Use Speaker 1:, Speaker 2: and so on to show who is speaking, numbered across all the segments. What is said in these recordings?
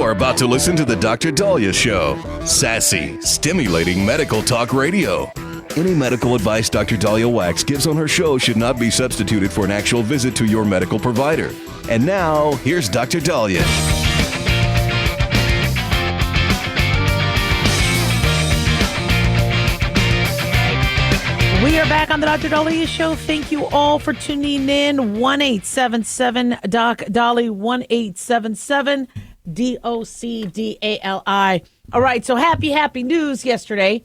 Speaker 1: are about to listen to the Dr. Daliah Show. Sassy, stimulating medical talk radio. Any medical advice Dr. Daliah Wax gives on her show should not be substituted for an actual visit to your medical provider. And now, here's Dr. Daliah.
Speaker 2: We are back on the Dr. Daliah Show. Thank you all for tuning in. 1-877-DOC-DALI, 1-877-DOC-DALI. All right, so happy news yesterday.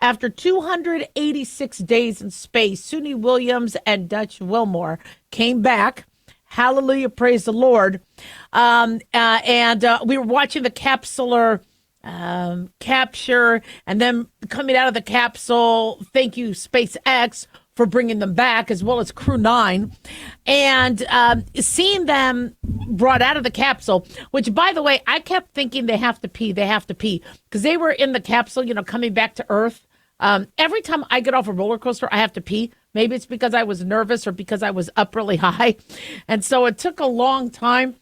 Speaker 2: After 286 days in space, Suni Williams and Dutch Wilmore came back. Hallelujah, praise the Lord. And we were watching the capsular capture, and then coming out of the capsule. Thank you, SpaceX, for bringing them back, as well as Crew 9. And seeing them brought out of the capsule, which, by the way, I kept thinking they have to pee, because they were in the capsule, coming back to Earth. Every time I get off a roller coaster, I have to pee. Maybe it's because I was nervous or because I was up really high. And so it took a long time.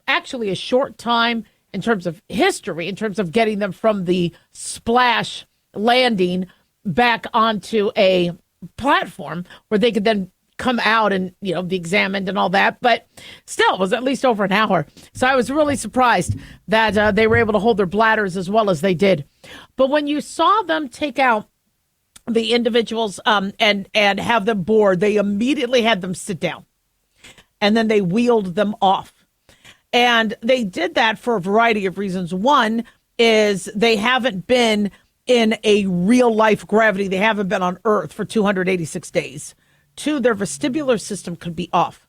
Speaker 2: Actually a short time in terms of history, in terms of getting them from the splash landing back onto a platform where they could then come out and, be examined and all that. But still, it was at least over an hour. So I was really surprised that they were able to hold their bladders as well as they did. But when you saw them take out the individuals and have them board, they immediately had them sit down. And then they wheeled them off. And they did that for a variety of reasons. One is they haven't been in a real life gravity. They haven't been on Earth for 286 days. Two, their vestibular system could be off,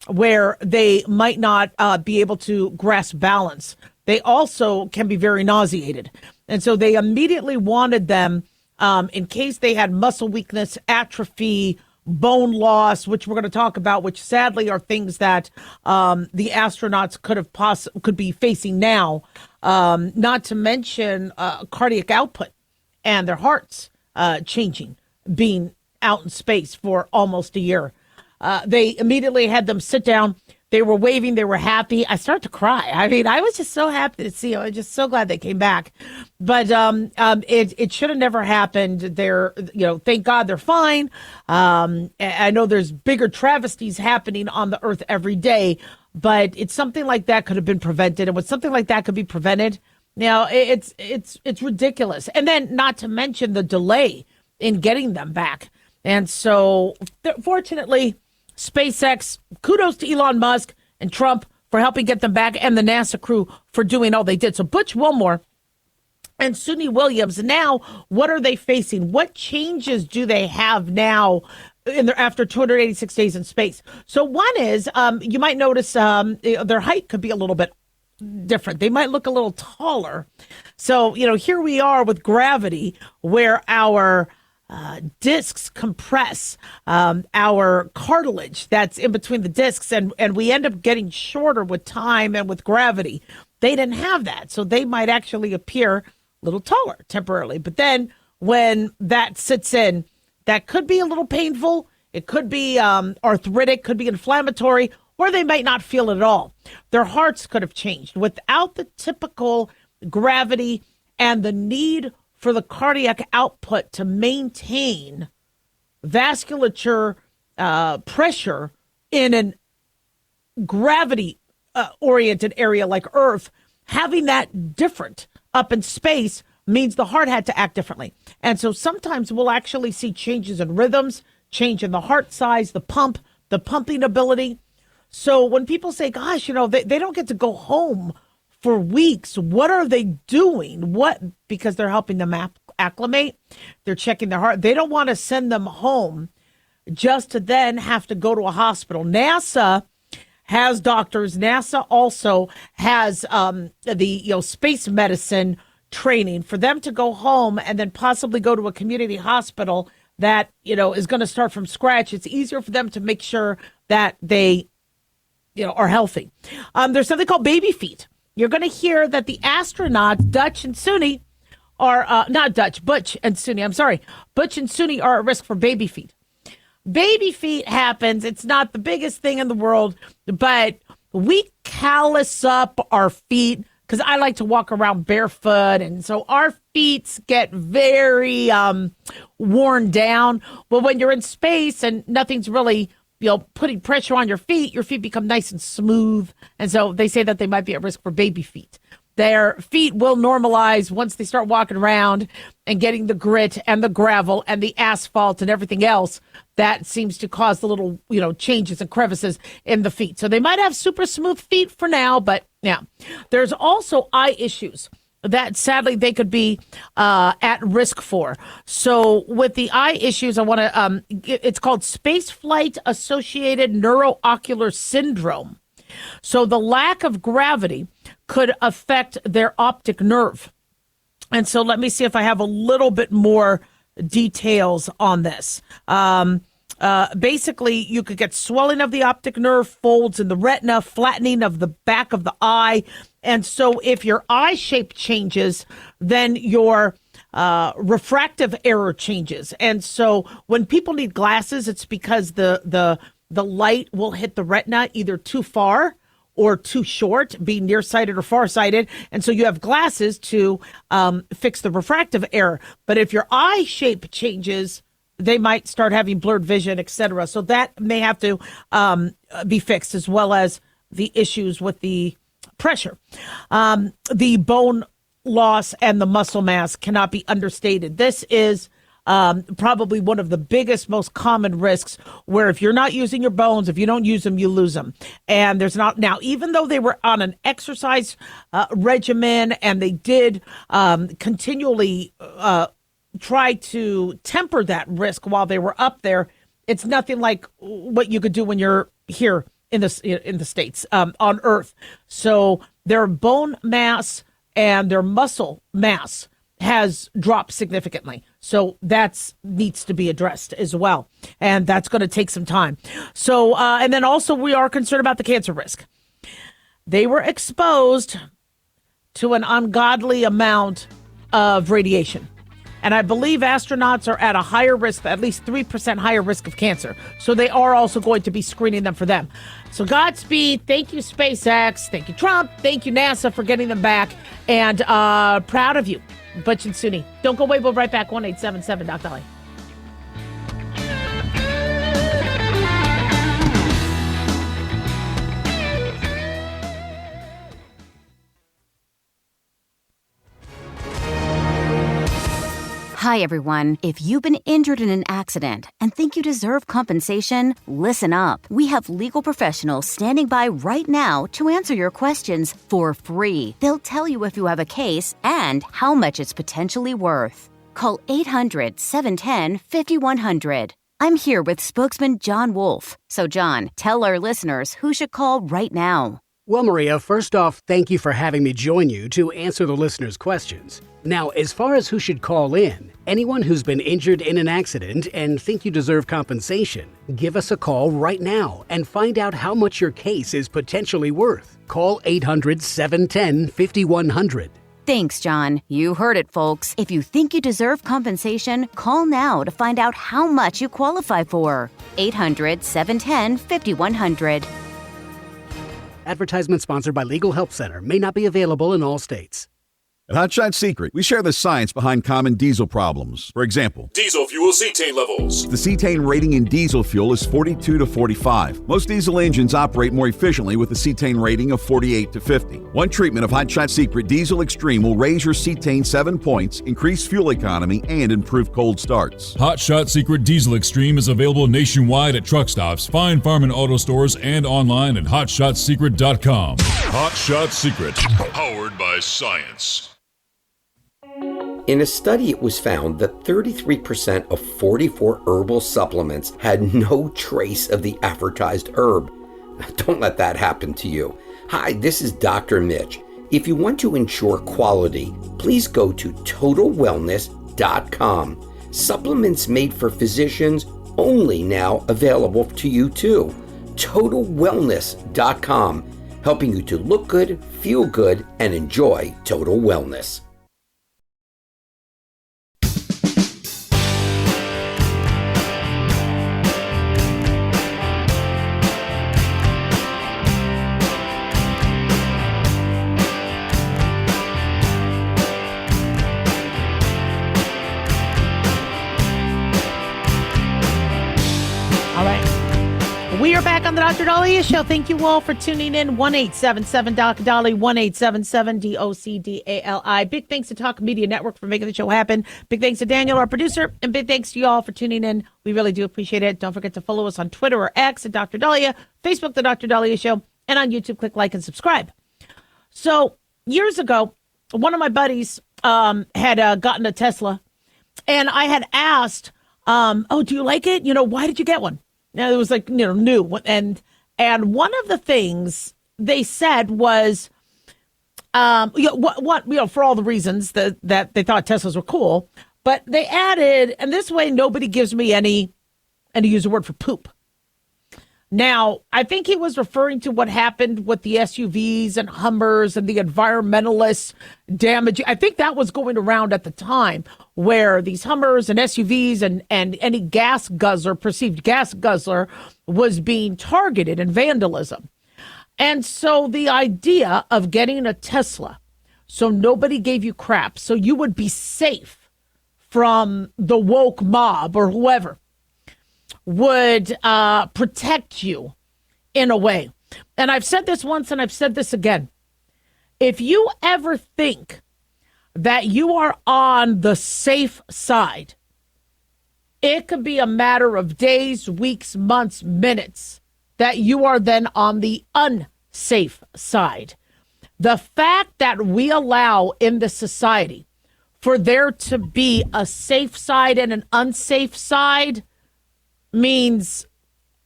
Speaker 2: where they might not be able to grasp balance. They also can be very nauseated. And so they immediately wanted them, in case they had muscle weakness, atrophy, bone loss, which we're going to talk about, which sadly are things that the astronauts could be facing now, not to mention cardiac output and their hearts changing, being out in space for almost a year. They immediately had them sit down. They were waving. They were happy. I started to cry. I was just so happy to see them. I'm just so glad they came back. But it should have never happened. They're, thank God they're fine. I know there's bigger travesties happening on the Earth every day, but it's something like that could have been prevented. And when something like that could be prevented, it's ridiculous. And then not to mention the delay in getting them back. And so, fortunately, SpaceX, kudos to Elon Musk and Trump for helping get them back, and the NASA crew for doing all they did. So Butch Wilmore and Suni Williams, now what are they facing? What changes do they have now after 286 days in space? So one is, you might notice their height could be a little bit different. They might look a little taller. So, here we are with gravity, where our discs compress our cartilage that's in between the discs, and we end up getting shorter with time and with gravity. They didn't have that, so they might actually appear a little taller temporarily. But then when that sits in, that could be a little painful. It could be arthritic, could be inflammatory, or they might not feel it at all. Their hearts could have changed without the typical gravity and the need for the cardiac output to maintain vasculature pressure in a gravity-oriented area like Earth. Having that different up in space means the heart had to act differently. And so sometimes we'll actually see changes in rhythms, change in the heart size, the pumping ability. So when people say, gosh, they don't get to go home for weeks, what are they doing? Because they're helping them acclimate. They're checking their heart. They don't want to send them home just to then have to go to a hospital. NASA has doctors. NASA also has the space medicine training for them to go home and then possibly go to a community hospital that is going to start from scratch. It's easier for them to make sure that they are healthy. There's something called baby feet. You're going to hear that the astronauts, Dutch and Suni, are not Dutch, Butch and Suni. I'm sorry. Butch and Suni are at risk for baby feet. Baby feet happens. It's not the biggest thing in the world, but we callus up our feet because I like to walk around barefoot. And so our feet get very worn down. But when you're in space and nothing's really, putting pressure on your feet become nice and smooth. And so they say that they might be at risk for baby feet. Their feet will normalize once they start walking around and getting the grit and the gravel and the asphalt and everything else that seems to cause the little, changes and crevices in the feet. So they might have super smooth feet for now, but yeah. There's also eye issues that sadly they could be at risk for. So with the eye issues, I want to, it's called spaceflight associated neuroocular syndrome. So the lack of gravity could affect their optic nerve. And so let me see if I have a little bit more details on this. Basically, you could get swelling of the optic nerve, folds in the retina, flattening of the back of the eye. And so if your eye shape changes, then your refractive error changes. And so when people need glasses, it's because the light will hit the retina either too far or too short, being nearsighted or farsighted. And so you have glasses to fix the refractive error. But if your eye shape changes, they might start having blurred vision, etc. So that may have to be fixed, as well as the issues with the pressure. The bone loss and the muscle mass cannot be understated. This is probably one of the biggest, most common risks, where if you're not using your bones, if you don't use them, you lose them. And there's not now, even though they were on an exercise regimen and they did continually try to temper that risk while they were up there, it's nothing like what you could do when you're here in the States, on Earth. So their bone mass and their muscle mass has dropped significantly. So that needs to be addressed as well. And that's going to take some time. So, and then also we are concerned about the cancer risk. They were exposed to an ungodly amount of radiation. And I believe astronauts are at a higher risk, at least 3% higher risk of cancer. So they are also going to be screening them for them. So Godspeed. Thank you, SpaceX. Thank you, Trump. Thank you, NASA, for getting them back. And proud of you, Butch and Suni. Don't go away. We'll be right back. 1-877 Doc Daliah.
Speaker 3: Hi, everyone. If you've been injured in an accident and think you deserve compensation, listen up. We have legal professionals standing by right now to answer your questions for free. They'll tell you if you have a case and how much it's potentially worth. Call 800-710-5100. I'm here with spokesman John Wolf. So, John, tell our listeners who should call right now.
Speaker 4: Well, Maria, first off, thank you for having me join you to answer the listeners' questions. Now, as far as who should call in, anyone who's been injured in an accident and think you deserve compensation, give us a call right now and find out how much your case is potentially worth. Call 800-710-5100.
Speaker 3: Thanks, John. You heard it, folks. If you think you deserve compensation, call now to find out how much you qualify for. 800-710-5100.
Speaker 4: Advertisement sponsored by Legal Help Center. May not be available in all states.
Speaker 5: At Hot Shot Secret, we share the science behind common diesel problems. For example,
Speaker 6: diesel fuel cetane levels.
Speaker 5: The cetane rating in diesel fuel is 42 to 45. Most diesel engines operate more efficiently with a cetane rating of 48 to 50. One treatment of Hot Shot Secret Diesel Extreme will raise your cetane 7 points, increase fuel economy, and improve cold starts.
Speaker 6: Hot Shot Secret Diesel Extreme is available nationwide at truck stops, fine farm and auto stores, and online at hotshotsecret.com. Hot Shot Secret, powered by science.
Speaker 7: In a study, it was found that 33% of 44 herbal supplements had no trace of the advertised herb. Don't let that happen to you. Hi, this is Dr. Mitch. If you want to ensure quality, please go to totalwellness.com. Supplements made for physicians, only now available to you too. totalwellness.com, helping you to look good, feel good, and enjoy total wellness.
Speaker 2: are back on the Dr. Daliah Show. Thank you all for tuning in. 1-877-Dr. 1-877-DOCDALI. Big thanks to Talk Media Network for making the show happen. Big thanks to Daniel, our producer, and big thanks to you all for tuning in. We really do appreciate it. Don't forget to follow us on Twitter or X at Dr. Daliah, Facebook, The Dr. Daliah Show, and on YouTube, click like and subscribe. So years ago, one of my buddies had gotten a Tesla, and I had asked, oh, do you like it? Why did you get one? Now, it was like, new. And one of the things they said was, for all the reasons that they thought Teslas were cool, but they added, and this way nobody gives me any, and to use a word for poop. Now, I think he was referring to what happened with the SUVs and Hummers and the environmentalists damage. I think that was going around at the time where these Hummers and SUVs and any gas guzzler, perceived gas guzzler, was being targeted in vandalism. And so the idea of getting a Tesla so nobody gave you crap, so you would be safe from the woke mob or whoever, would protect you in a way. And I've said this once and I've said this again. If you ever think that you are on the safe side, it could be a matter of days, weeks, months, minutes that you are then on the unsafe side. The fact that we allow in the society for there to be a safe side and an unsafe side means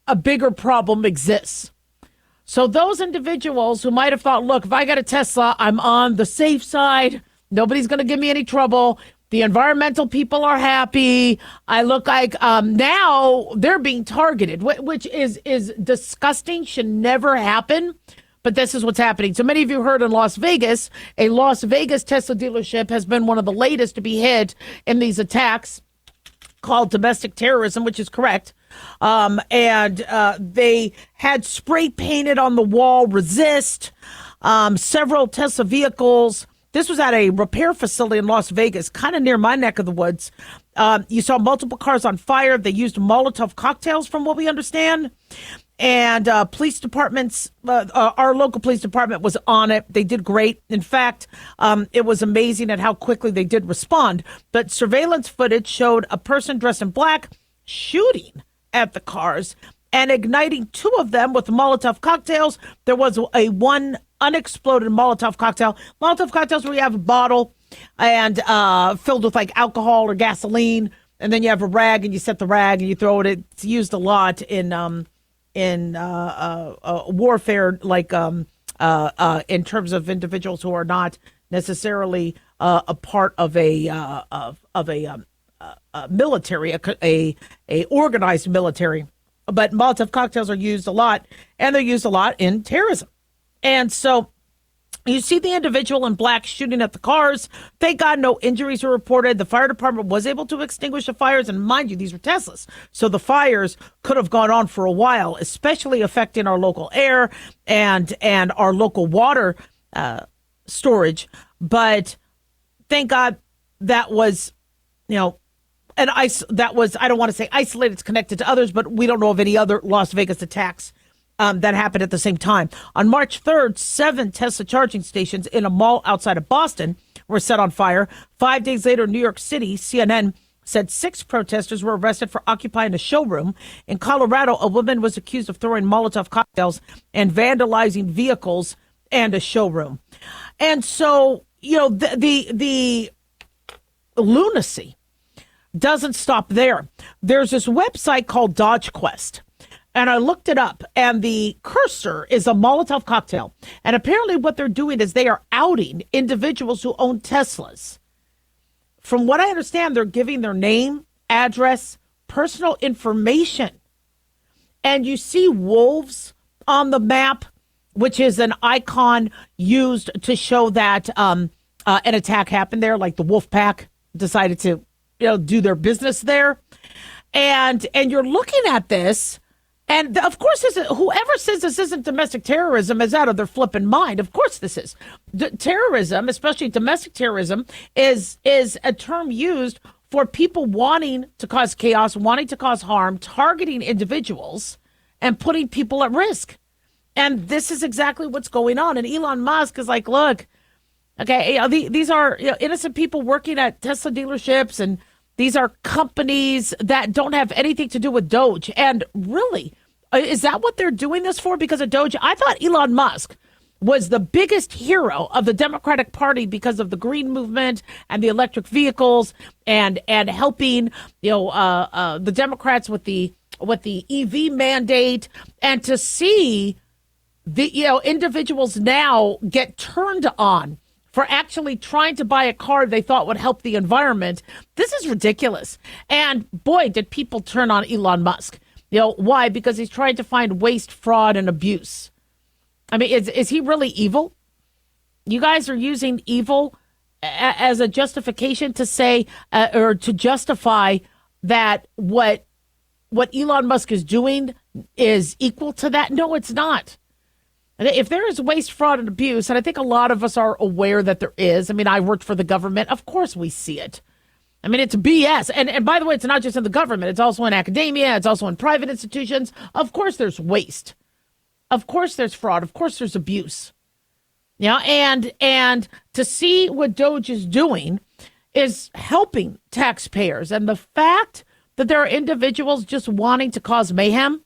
Speaker 2: a bigger problem exists. So those individuals who might have thought, look, if I got a Tesla, I'm on the safe side. Nobody's going to give me any trouble. The environmental people are happy. I look like now they're being targeted, which is disgusting, should never happen. But this is what's happening. So many of you heard in Las Vegas, a Las Vegas Tesla dealership has been one of the latest to be hit in these attacks called domestic terrorism, which is correct. And they had spray painted on the wall, resist, several Tesla vehicles. This was at a repair facility in Las Vegas, kind of near my neck of the woods. You saw multiple cars on fire. They used Molotov cocktails, from what we understand. And police departments, our local police department was on it. They did great. In fact, it was amazing at how quickly they did respond. But surveillance footage showed a person dressed in black shooting at the cars and igniting two of them with Molotov cocktails. There was one unexploded Molotov cocktail. Molotov cocktails where you have a bottle and filled with like alcohol or gasoline, and then you have a rag and you set the rag and you throw it. It's used a lot in warfare, like in terms of individuals who are not necessarily a part of a military, a organized military. But Molotov cocktails are used a lot, and they're used a lot in terrorism. And so you see the individual in black shooting at the cars. Thank God no injuries were reported. The fire department was able to extinguish the fires. And mind you, these were Teslas. So the fires could have gone on for a while, especially affecting our local air and our local water storage. But thank God that was, and that was, I don't want to say isolated, it's connected to others, but we don't know of any other Las Vegas attacks that happened at the same time. On March 3rd, 7 Tesla charging stations in a mall outside of Boston were set on fire. 5 days later, New York City, CNN said 6 protesters were arrested for occupying a showroom. In Colorado, a woman was accused of throwing Molotov cocktails and vandalizing vehicles and a showroom. And so, the lunacy doesn't stop there. There's this website called Dodge Quest. And I looked it up, and the cursor is a Molotov cocktail. And apparently what they're doing is they are outing individuals who own Teslas. From what I understand, they're giving their name, address, personal information. And you see wolves on the map, which is an icon used to show that an attack happened there, like the wolf pack decided to do their business there. And you're looking at this. And of course, whoever says this isn't domestic terrorism is out of their flipping mind. Of course this is. Terrorism, especially domestic terrorism, is a term used for people wanting to cause chaos, wanting to cause harm, targeting individuals, and putting people at risk. And this is exactly what's going on. And Elon Musk is like, look, okay, these are innocent people working at Tesla dealerships, and these are companies that don't have anything to do with Doge. And really, is that what they're doing this for? Because of Doge? I thought Elon Musk was the biggest hero of the Democratic Party because of the green movement and the electric vehicles and helping the Democrats with the EV mandate, and to see the individuals now get turned on for actually trying to buy a car they thought would help the environment. This is ridiculous. And boy, did people turn on Elon Musk. Why? Because he's trying to find waste, fraud, and abuse. I mean, is he really evil? You guys are using evil as a justification to say or to justify that what Elon Musk is doing is equal to that. No, it's not. If there is waste, fraud, and abuse, and I think a lot of us are aware that there is. I mean, I worked for the government. Of course we see it. I mean, it's BS. And by the way, it's not just in the government. It's also in academia. It's also in private institutions. Of course there's waste. Of course there's fraud. Of course there's abuse. And to see what Doge is doing is helping taxpayers. And the fact that there are individuals just wanting to cause mayhem,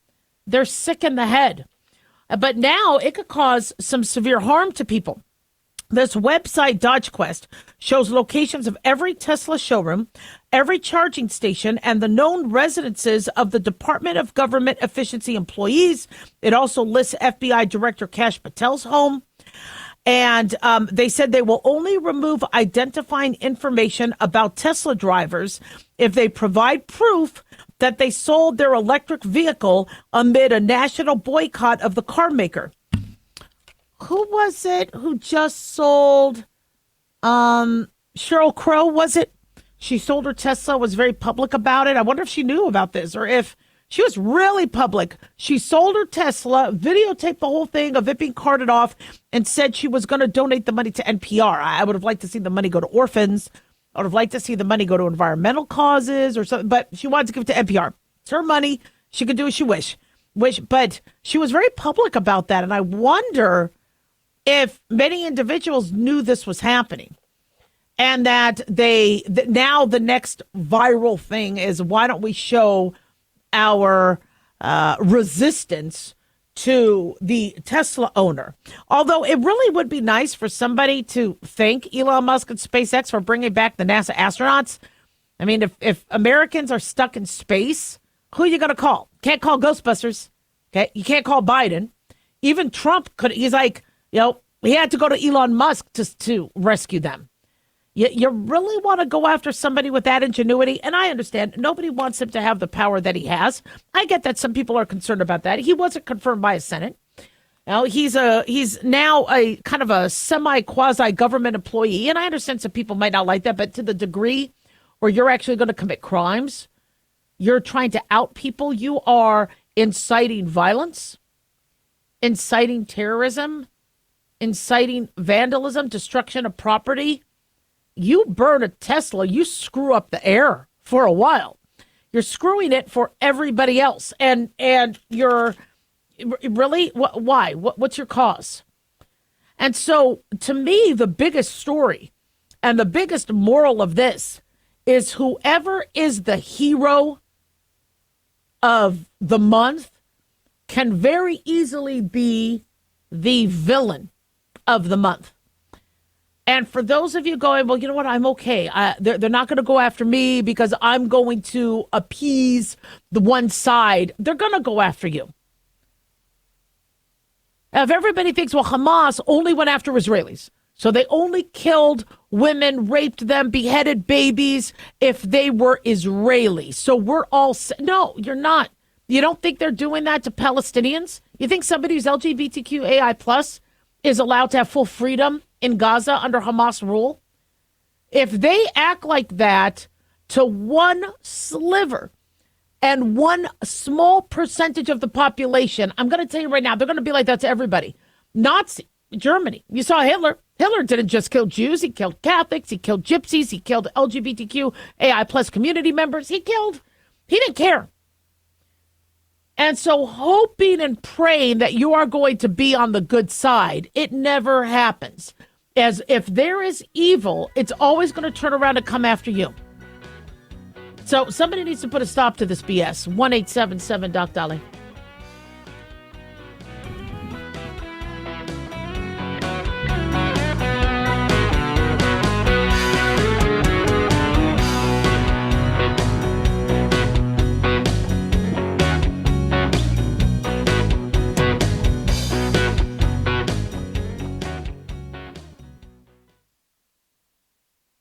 Speaker 2: they're sick in the head. But now it could cause some severe harm to people. This website, DodgeQuest, shows locations of every Tesla showroom, every charging station, and the known residences of the Department of Government Efficiency employees. It also lists FBI Director Kash Patel's home. And they said they will only remove identifying information about Tesla drivers if they provide proof that they sold their electric vehicle amid a national boycott of the car maker. Who was it who just sold? Sheryl Crow, was it? She sold her Tesla, was very public about it. I wonder if she knew about this or if she was really public. She sold her Tesla, videotaped the whole thing of it being carted off, and said she was going to donate the money to NPR. I would have liked to see the money go to orphans. I would have liked to see the money go to environmental causes or something, but she wanted to give it to NPR. It's her money. She could do as she wish. But she was very public about that, and I wonder if many individuals knew this was happening, and that now the next viral thing is, why don't we show our resistance to the Tesla owner? Although it really would be nice for somebody to thank Elon Musk and SpaceX for bringing back the NASA astronauts. I mean, if Americans are stuck in space, who are you going to call? Can't call Ghostbusters. Okay, you can't call Biden. Even Trump could. He's like, he had to go to Elon Musk to rescue them. You really want to go after somebody with that ingenuity? And I understand nobody wants him to have the power that he has. I get that some people are concerned about that. He wasn't confirmed by a Senate. He's now a kind of a semi-quasi government employee. And I understand some people might not like that, but to the degree where you're actually going to commit crimes, you're trying to out people, you are inciting violence, inciting terrorism, inciting vandalism, destruction of property. You burn a Tesla, you screw up the air for a while. You're screwing it for everybody else. And you're really, why? What's your cause? And so to me, the biggest story and the biggest moral of this is whoever is the hero of the month can very easily be the villain of the month. And for those of you going, well, you know what, I'm okay. They're not going to go after me because I'm going to appease the one side. They're going to go after you. Now, if everybody thinks, well, Hamas only went after Israelis, so they only killed women, raped them, beheaded babies if they were Israeli. So we're all, no, you're not. You don't think they're doing that to Palestinians? You think somebody who's LGBTQAI plus is allowed to have full freedom in Gaza under Hamas rule? If they act like that to one sliver and one small percentage of the population, I'm going to tell you right now, they're going to be like that to everybody. Nazi Germany. You saw Hitler. Hitler didn't just kill Jews. He killed Catholics. He killed gypsies. He killed LGBTQAI plus community members. He didn't care. And so hoping and praying that you are going to be on the good side, it never happens. As if there is evil, it's always going to turn around and come after you. So somebody needs to put a stop to this BS. 1-877 Doc Dolly.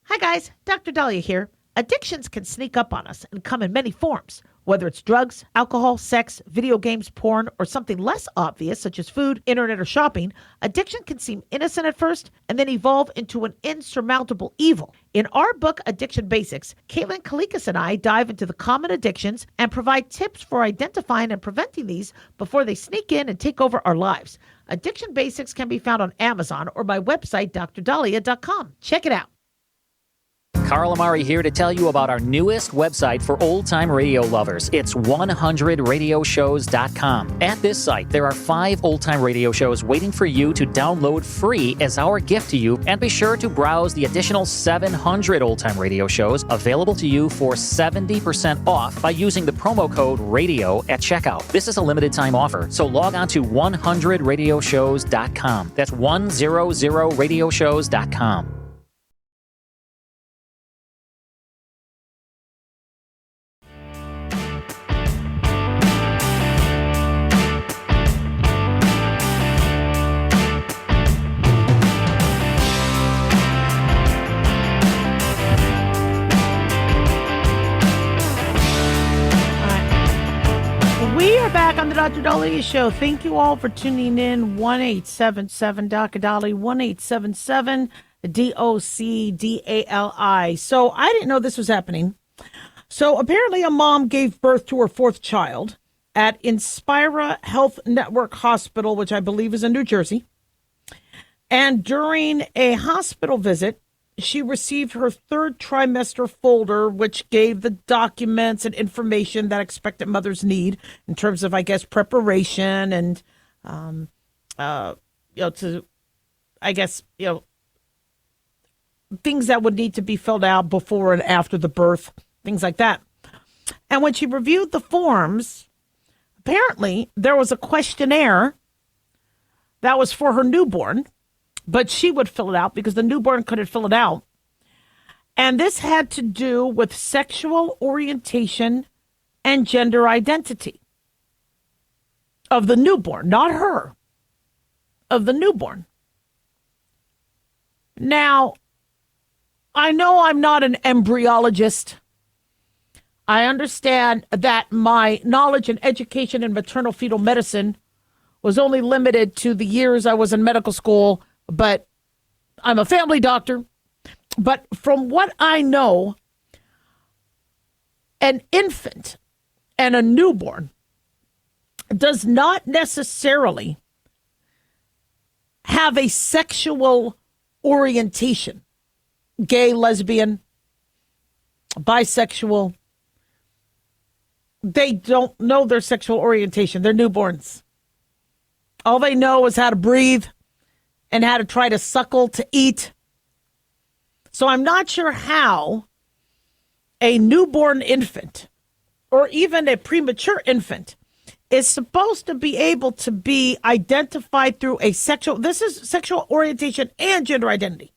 Speaker 2: Hi guys, Dr. Daliah here. Addictions can sneak up on us and come in many forms, whether it's drugs, alcohol, sex, video games, porn, or something less obvious such as food, internet, or shopping. Addiction can seem innocent at first and then evolve into an insurmountable evil. In our book, Addiction Basics, Caitlin Kalikas and I dive into the common addictions and provide tips for identifying and preventing these before they sneak in and take over our lives. Addiction Basics can be found on Amazon or my website, drdaliah.com. Check it out.
Speaker 8: Carl Amari here to tell you about our newest website for old-time radio lovers. It's 100radioshows.com. At this site, there are 5 old-time radio shows waiting for you to download free as our gift to you, and be sure to browse the additional 700 old-time radio shows available to you for 70% off by using the promo code RADIO at checkout. This is a limited-time offer, so log on to 100radioshows.com. That's 100radioshows.com.
Speaker 2: Back on the Dr. Daliah Show. Thank you all for tuning in. 1-877 Dr. Dali, 1-877 DOCDALI. So I didn't know this was happening. So apparently a mom gave birth to her 4th child at Inspira Health Network Hospital, which I believe is in New Jersey. And during a hospital visit, she received her 3rd trimester folder, which gave the documents and information that expectant mothers need in terms of, I guess, preparation and, things that would need to be filled out before and after the birth, things like that. And when she reviewed the forms, apparently there was a questionnaire that was for her newborn, but she would fill it out because the newborn couldn't fill it out. And this had to do with sexual orientation and gender identity of the newborn, not her, of the newborn. Now, I know I'm not an embryologist. I understand that my knowledge and education in maternal fetal medicine was only limited to the years I was in medical school, but I'm a family doctor. But from what I know, an infant and a newborn does not necessarily have a sexual orientation. Gay, lesbian, bisexual. They don't know their sexual orientation. They're newborns. All they know is how to breathe and how to try to suckle to eat. So I'm not sure how a newborn infant or even a premature infant is supposed to be able to be identified through this is sexual orientation and gender identity.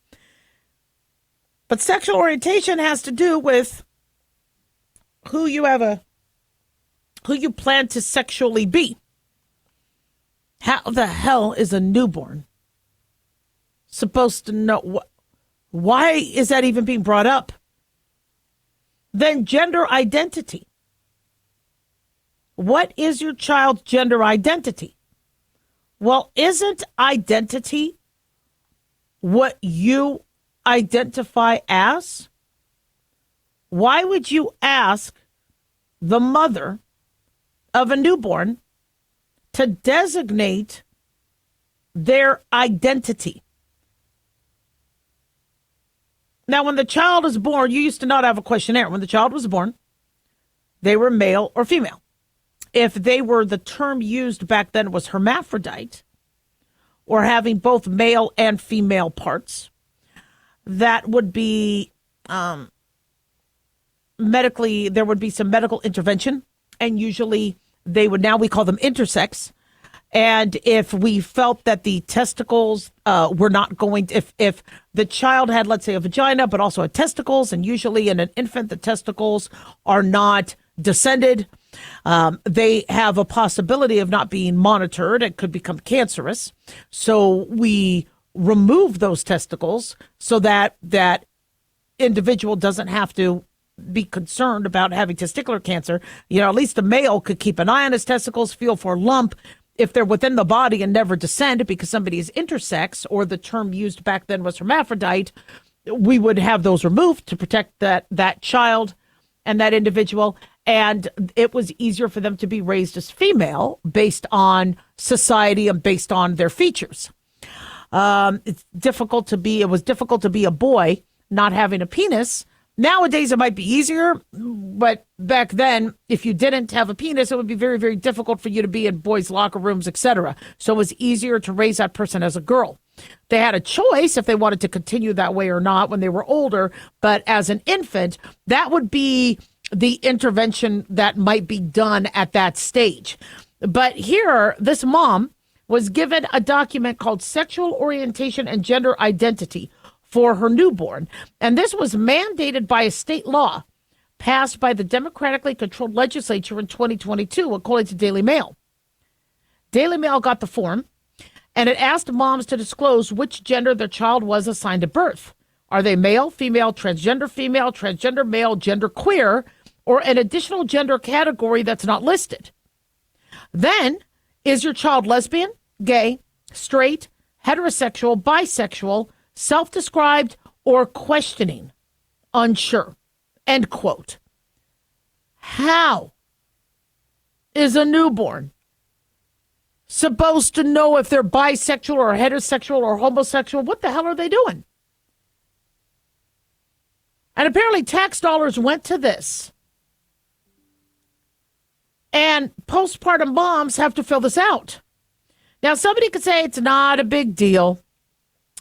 Speaker 2: But sexual orientation has to do with who you plan to sexually be. How the hell is a newborn supposed to know why is that even being brought up? Then gender identity. What is your child's gender identity? Well, isn't identity what you identify as? Why would you ask the mother of a newborn to designate their identity? Now, when the child is born, you used to not have a questionnaire. When the child was born, they were male or female. if they were, the term used back then was hermaphrodite, or having both male and female parts, that would be medically, there would be some medical intervention, and usually we call them intersex. And if we felt that the testicles were not going to, if the child had, let's say, a vagina, but also had testicles, and usually in an infant, the testicles are not descended, they have a possibility of not being monitored. It could become cancerous. So we remove those testicles so that that individual doesn't have to be concerned about having testicular cancer. At least a male could keep an eye on his testicles, feel for a lump if they're within the body and never descend because somebody is intersex, or the term used back then was hermaphrodite. We would have those removed to protect that child and that individual. And it was easier for them to be raised as female based on society and based on their features. It was difficult to be a boy not having a penis. Nowadays, it might be easier, but back then, if you didn't have a penis, it would be very, very difficult for you to be in boys' locker rooms, etc. So it was easier to raise that person as a girl. They had a choice if they wanted to continue that way or not when they were older, but as an infant, that would be the intervention that might be done at that stage. But here, this mom was given a document called Sexual Orientation and Gender Identity for her newborn. And this was mandated by a state law passed by the democratically controlled legislature in 2022, according to Daily Mail. Daily Mail got the form, and it asked moms to disclose which gender their child was assigned at birth. Are they male, female, transgender male, gender queer, or an additional gender category that's not listed? Then, is your child lesbian, gay, straight, heterosexual, bisexual, self-described, or questioning? Unsure. End quote. How is a newborn supposed to know if they're bisexual or heterosexual or homosexual? What the hell are they doing? And apparently tax dollars went to this. And postpartum moms have to fill this out. Now, somebody could say it's not a big deal.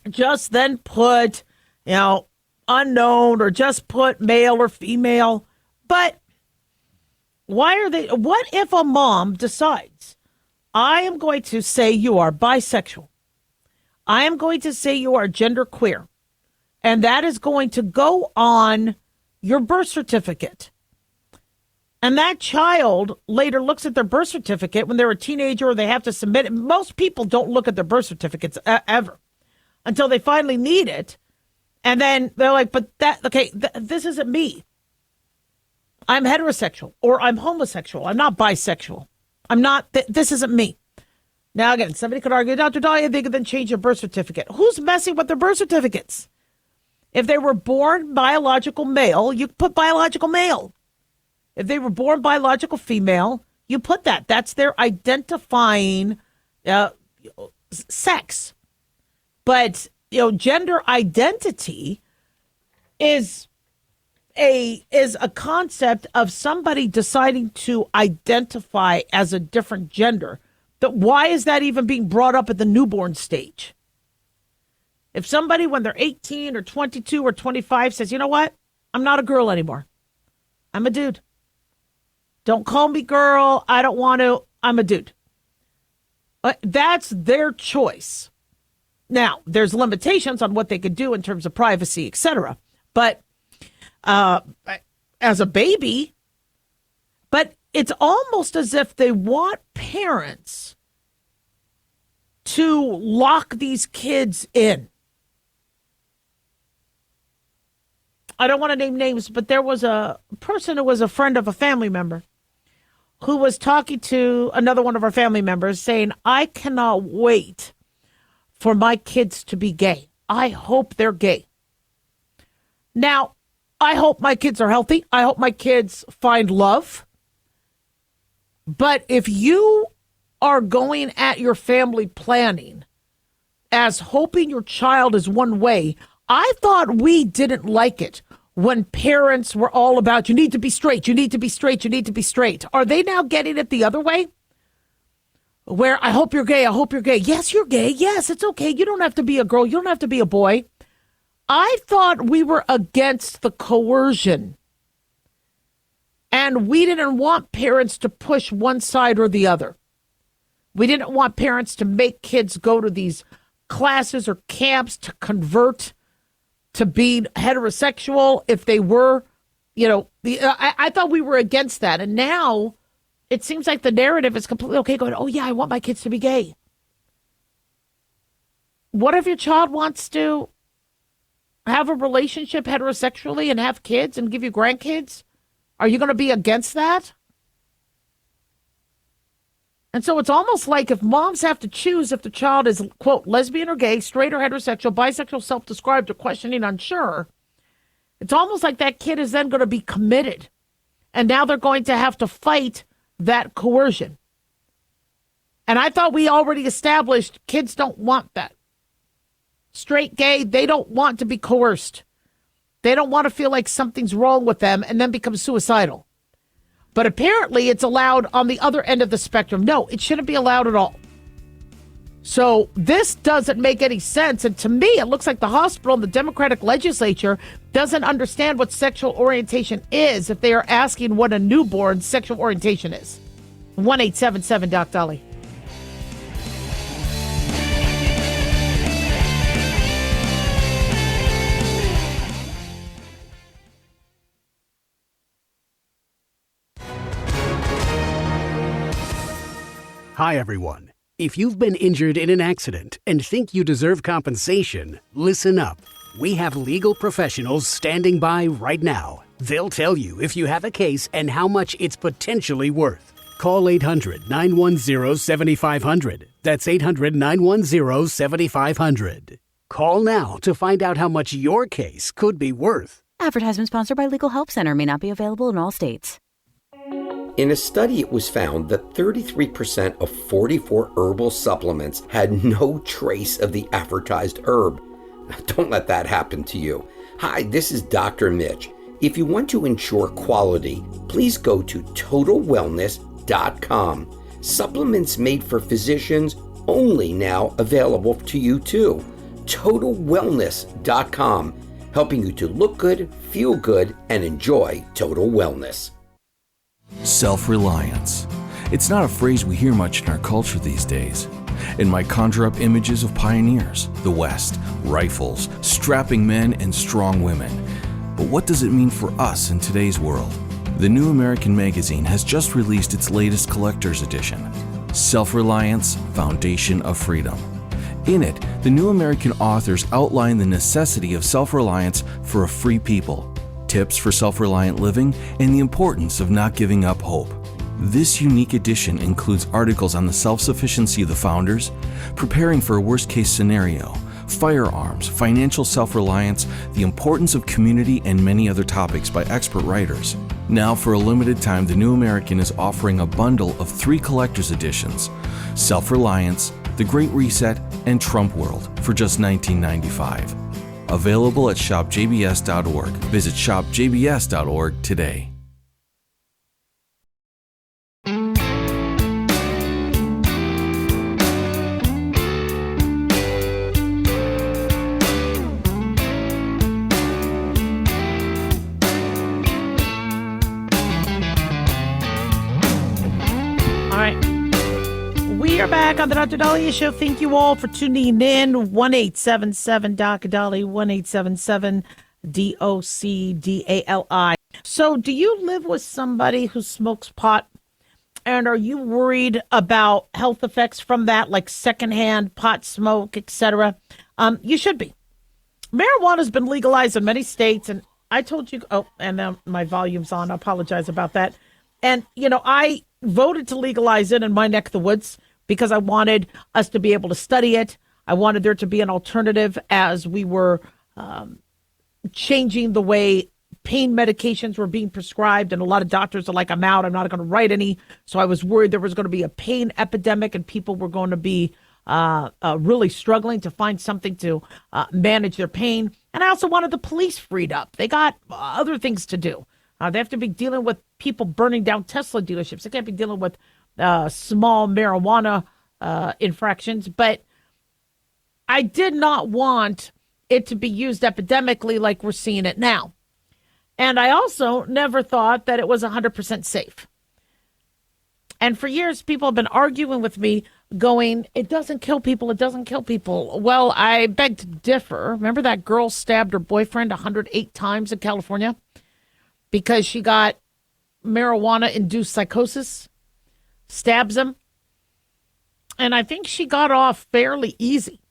Speaker 2: Just then put, unknown, or just put male or female. But what if a mom decides, I am going to say you are bisexual. I am going to say you are genderqueer. And that is going to go on your birth certificate. And that child later looks at their birth certificate when they're a teenager, or they have to submit it. Most people don't look at their birth certificates ever until they finally need it. And then they're like, but this isn't me. I'm heterosexual, or I'm homosexual. I'm not bisexual. I'm not, this isn't me. Now, again, somebody could argue, Dr. Daliah, they could then change your birth certificate. Who's messing with their birth certificates? If they were born biological male, you put biological male. If they were born biological female, you put that. That's their identifying sex. But, gender identity is a concept of somebody deciding to identify as a different gender. Why is that even being brought up at the newborn stage? If somebody, when they're 18 or 22 or 25, says, you know what? I'm not a girl anymore. I'm a dude. Don't call me girl. I don't want to. I'm a dude. That's their choice. Now, there's limitations on what they could do in terms of privacy, etc. But as a baby, but it's almost as if they want parents to lock these kids in. I don't want to name names, but there was a person who was a friend of a family member who was talking to another one of our family members saying, I cannot wait for my kids to be gay. I hope they're gay. Now, I hope my kids are healthy. I hope my kids find love. But if you are going at your family planning as hoping your child is one way, I thought we didn't like it when parents were all about, you need to be straight, you need to be straight, you need to be straight. Are they now getting it the other way? Where I hope you're gay, I hope you're gay. Yes, you're gay. Yes, it's okay. You don't have to be a girl. You don't have to be a boy. I thought we were against the coercion. And we didn't want parents to push one side or the other. We didn't want parents to make kids go to these classes or camps to convert to being heterosexual if they were, I thought we were against that. And now it seems like the narrative is completely okay going, oh, yeah, I want my kids to be gay. What if your child wants to have a relationship heterosexually and have kids and give you grandkids? Are you going to be against that? And so it's almost like if moms have to choose if the child is, quote, lesbian or gay, straight or heterosexual, bisexual, self-described, or questioning, unsure, it's almost like that kid is then going to be committed. And now they're going to have to fight that coercion. And I thought we already established kids don't want that. Straight, gay, they don't want to be coerced. They don't want to feel like something's wrong with them and then become suicidal. But apparently it's allowed on the other end of the spectrum. No, it shouldn't be allowed at all. So this doesn't make any sense. And to me, it looks like the hospital and the Democratic legislature doesn't understand what sexual orientation is if they are asking what a newborn's sexual orientation is. 1-877-DOC-DOLLY.
Speaker 4: Hi, everyone. If you've been injured in an accident and think you deserve compensation, listen up. We have legal professionals standing by right now. They'll tell you if you have a case and how much it's potentially worth. Call 800-910-7500. That's 800-910-7500. Call now to find out how much your case could be worth.
Speaker 3: Advertisement sponsored by Legal Help Center. May not be available in all states.
Speaker 7: In a study, it was found that 33% of 44 herbal supplements had no trace of the advertised herb. Don't let that happen to you. Hi, this is Dr. Mitch. If you want to ensure quality, please go to TotalWellness.com. Supplements made for physicians only now available to you too. TotalWellness.com, helping you to look good, feel good, and enjoy total wellness.
Speaker 9: Self-reliance. It's not a phrase we hear much in our culture these days. It might conjure up images of pioneers, the West, rifles, strapping men, and strong women. But what does it mean for us in today's world? The New American Magazine has just released its latest collector's edition, Self-Reliance, Foundation of Freedom. In it, the New American authors outline the necessity of self-reliance for a free people, tips for self-reliant living, and the importance of not giving up hope. This unique edition includes articles on the self-sufficiency of the founders, preparing for a worst-case scenario, firearms, financial self-reliance, the importance of community, and many other topics by expert writers. Now, for a limited time, the New American is offering a bundle of 3 collector's editions, Self-Reliance, The Great Reset, and Trump World, for just $19.95. Available at shopjbs.org. Visit shopjbs.org today.
Speaker 2: All right. We are back on the Dr. Daliah Show. Thank you all for tuning in. 1-877-DOC-DOLLY, 1-877-DOC-DALI. So do you live with somebody who smokes pot? And are you worried about health effects from that, like secondhand pot smoke, etc.? You should be. Marijuana has been legalized in many states. And I told you, and now my volume's on. I apologize about that. And, I voted to legalize it in my neck of the woods because I wanted us to be able to study it. I wanted there to be an alternative as we were changing the way pain medications were being prescribed. And a lot of doctors are like, I'm out. I'm not going to write any. So I was worried there was going to be a pain epidemic and people were going to be really struggling to find something to manage their pain. And I also wanted the police freed up. They got other things to do. They have to be dealing with people burning down Tesla dealerships. They can't be dealing with small marijuana infractions. But I did not want it to be used epidemically like we're seeing it now. And I also never thought that it was 100% safe. And for years, people have been arguing with me, going, it doesn't kill people, it doesn't kill people. Well, I beg to differ. Remember that girl stabbed her boyfriend 108 times in California because she got marijuana-induced psychosis? Stabs him. And I think she got off fairly easy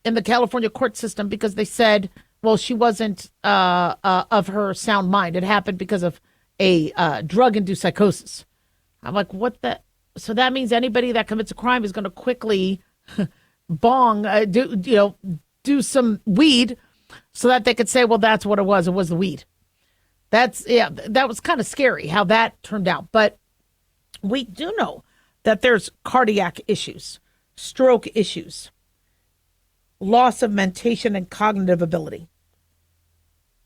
Speaker 2: in the California court system because they said, well, she wasn't of her sound mind. It happened because of a drug-induced psychosis. I'm like, what the? So that means anybody that commits a crime is going to quickly do some weed so that they could say, well, that's what it was. It was the weed. That was kind of scary how that turned out. But we do know that there's cardiac issues, stroke issues, loss of mentation and cognitive ability.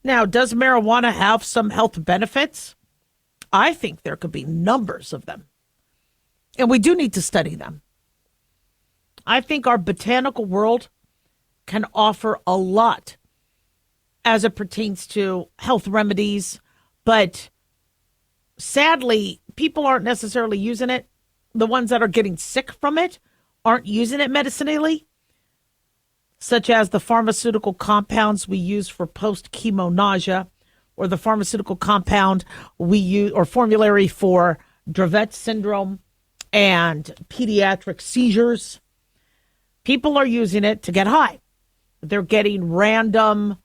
Speaker 2: Now, does marijuana have some health benefits? I think there could be numbers of them. And we do need to study them. I think our botanical world can offer a lot as it pertains to health remedies. But sadly, people aren't necessarily using it. The ones that are getting sick from it aren't using it medicinally, such as the pharmaceutical compounds we use for post-chemo nausea, or the pharmaceutical compound we use, or formulary for Dravet syndrome and pediatric seizures. People are using it to get high. They're getting random,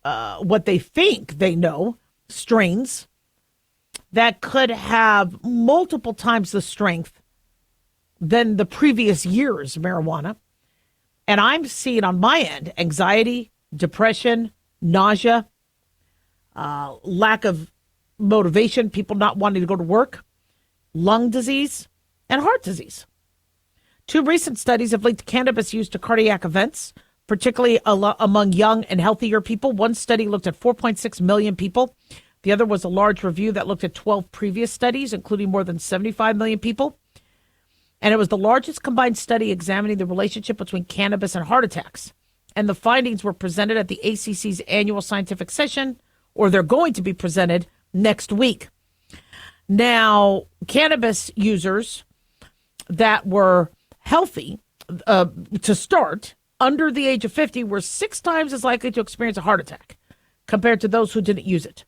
Speaker 2: what they think they know, strains that could have multiple times the strength than the previous year's marijuana. And I'm seeing on my end anxiety, depression, nausea, lack of motivation, people not wanting to go to work, lung disease, and heart disease. 2 recent studies have linked cannabis use to cardiac events, particularly among young and healthier people. One study looked at 4.6 million people. The other was a large review that looked at 12 previous studies, including more than 75 million people. And it was the largest combined study examining the relationship between cannabis and heart attacks. And the findings were presented at the ACC's annual scientific session, or they're going to be presented next week. Now, cannabis users that were healthy to start under the age of 50 were 6 times as likely to experience a heart attack compared to those who didn't use it.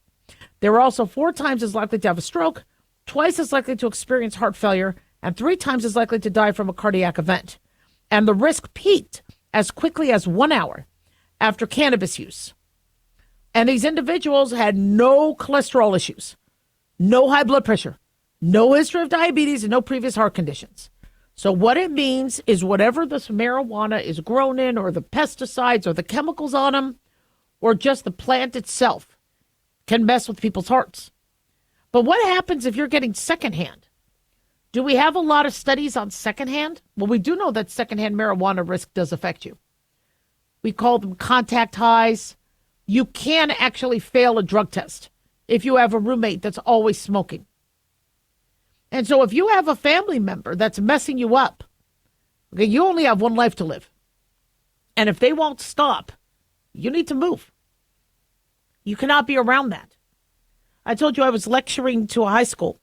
Speaker 2: They were also 4 times as likely to have a stroke, twice as likely to experience heart failure, and 3 times as likely to die from a cardiac event. And the risk peaked as quickly as 1 hour after cannabis use. And these individuals had no cholesterol issues, no high blood pressure, no history of diabetes, and no previous heart conditions. So what it means is whatever this marijuana is grown in, or the pesticides or the chemicals on them, or just the plant itself, can mess with people's hearts. But what happens if you're getting secondhand? Do we have a lot of studies on secondhand? Well, we do know that secondhand marijuana risk does affect you. We call them contact highs. You can actually fail a drug test if you have a roommate that's always smoking. And so if you have a family member that's messing you up, okay, you only have one life to live. And if they won't stop, you need to move. You cannot be around that. I told you I was lecturing to a high school,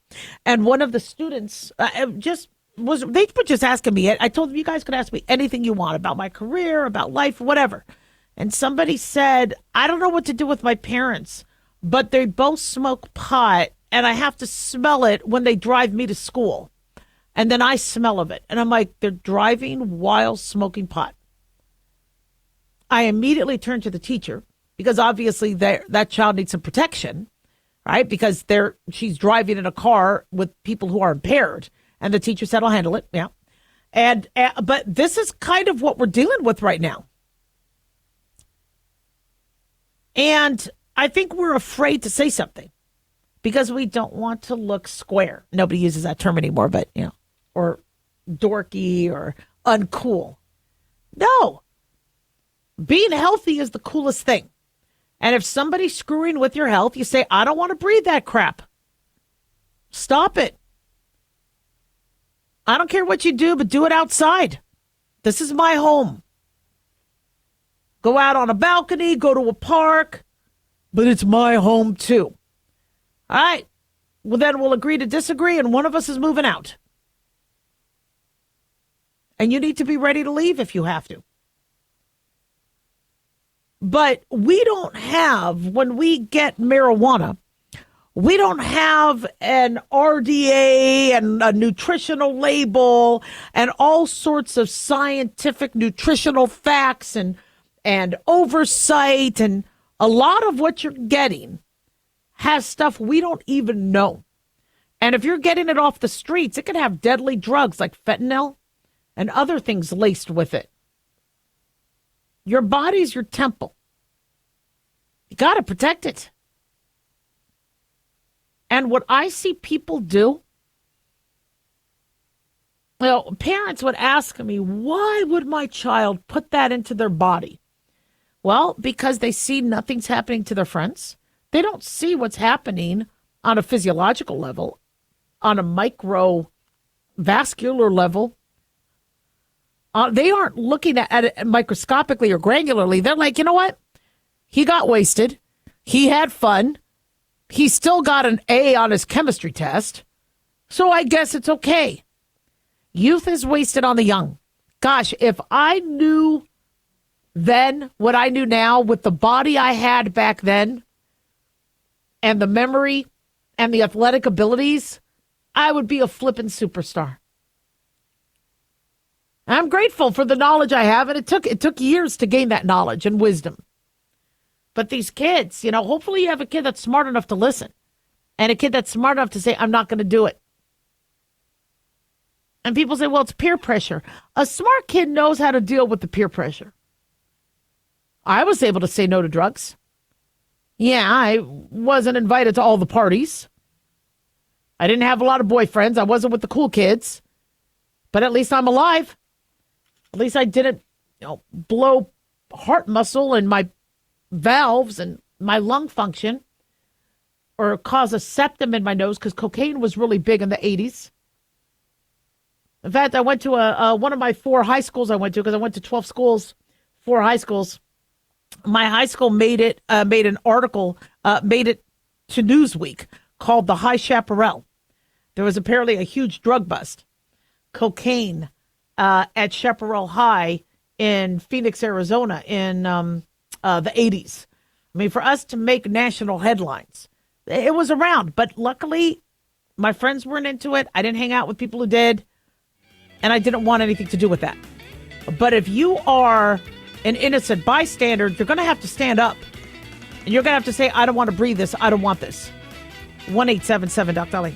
Speaker 2: and one of the students they were just asking me. I told them, you guys could ask me anything you want about my career, about life, whatever. And somebody said, I don't know what to do with my parents, but they both smoke pot, and I have to smell it when they drive me to school. And then I smell of it. And I'm like, they're driving while smoking pot. I immediately turned to the teacher, because obviously that child needs some protection, right? Because she's driving in a car with people who are impaired. And the teacher said, I'll handle it. Yeah. But this is kind of what we're dealing with right now. And I think we're afraid to say something because we don't want to look square. Nobody uses that term anymore, but, or dorky or uncool. No. Being healthy is the coolest thing. And if somebody's screwing with your health, you say, I don't want to breathe that crap. Stop it. I don't care what you do, but do it outside. This is my home. Go out on a balcony, go to a park, but it's my home too. All right. Well, then we'll agree to disagree, and one of us is moving out. And you need to be ready to leave if you have to. But we don't have, when we get marijuana, we don't have an RDA and a nutritional label and all sorts of scientific nutritional facts and oversight. And a lot of what you're getting has stuff we don't even know. And if you're getting it off the streets, it can have deadly drugs like fentanyl and other things laced with it. Your body's your temple. You got to protect it. And what I see people do, parents would ask me, why would my child put that into their body? Well, because they see nothing's happening to their friends. They don't see what's happening on a physiological level, on a microvascular level. They aren't looking at it microscopically or granularly. They're like, you know what? He got wasted. He had fun. He still got an A on his chemistry test. So I guess it's okay. Youth is wasted on the young. Gosh, if I knew then what I knew now with the body I had back then and the memory and the athletic abilities, I would be a flippin' superstar. I'm grateful for the knowledge I have, and it took years to gain that knowledge and wisdom. But these kids, hopefully you have a kid that's smart enough to listen and a kid that's smart enough to say, I'm not going to do it. And people say, well, it's peer pressure. A smart kid knows how to deal with the peer pressure. I was able to say no to drugs. Yeah, I wasn't invited to all the parties. I didn't have a lot of boyfriends. I wasn't with the cool kids. But at least I'm alive. At least I didn't blow heart muscle and my valves and my lung function or cause a septum in my nose, because cocaine was really big in the 80s. In fact, I went to one of my 4 high schools I went to, because I went to 12 schools, 4 high schools. My high school made it to Newsweek called the High Chaparral. There was apparently a huge drug bust, cocaine at Chaparral High in Phoenix, Arizona in the 80s. I mean, for us to make national headlines, it was around. But luckily, my friends weren't into it. I didn't hang out with people who did. And I didn't want anything to do with that. But if you are an innocent bystander, you're going to have to stand up. And you're going to have to say, I don't want to breathe this. I don't want this. 1-877 Dr. Daliah.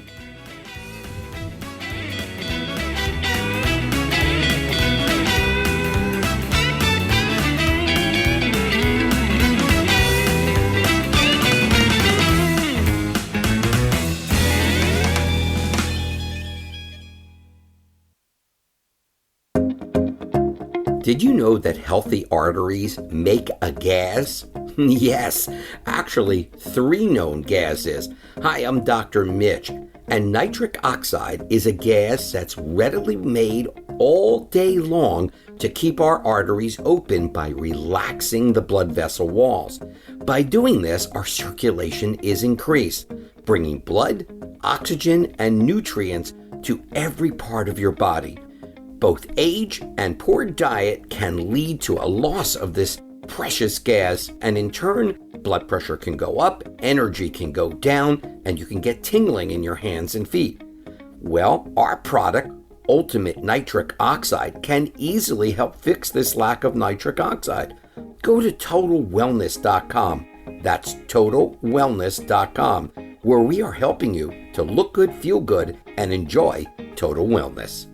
Speaker 7: Did you know that healthy arteries make a gas? Yes, actually 3 known gases. Hi, I'm Dr. Mitch, and nitric oxide is a gas that's readily made all day long to keep our arteries open by relaxing the blood vessel walls. By doing this, our circulation is increased, bringing blood, oxygen, and nutrients to every part of your body. Both age and poor diet can lead to a loss of this precious gas, and in turn, blood pressure can go up, energy can go down, and you can get tingling in your hands and feet. Well, our product, Ultimate Nitric Oxide, can easily help fix this lack of nitric oxide. Go to TotalWellness.com. That's TotalWellness.com, where we are helping you to look good, feel good, and enjoy total wellness.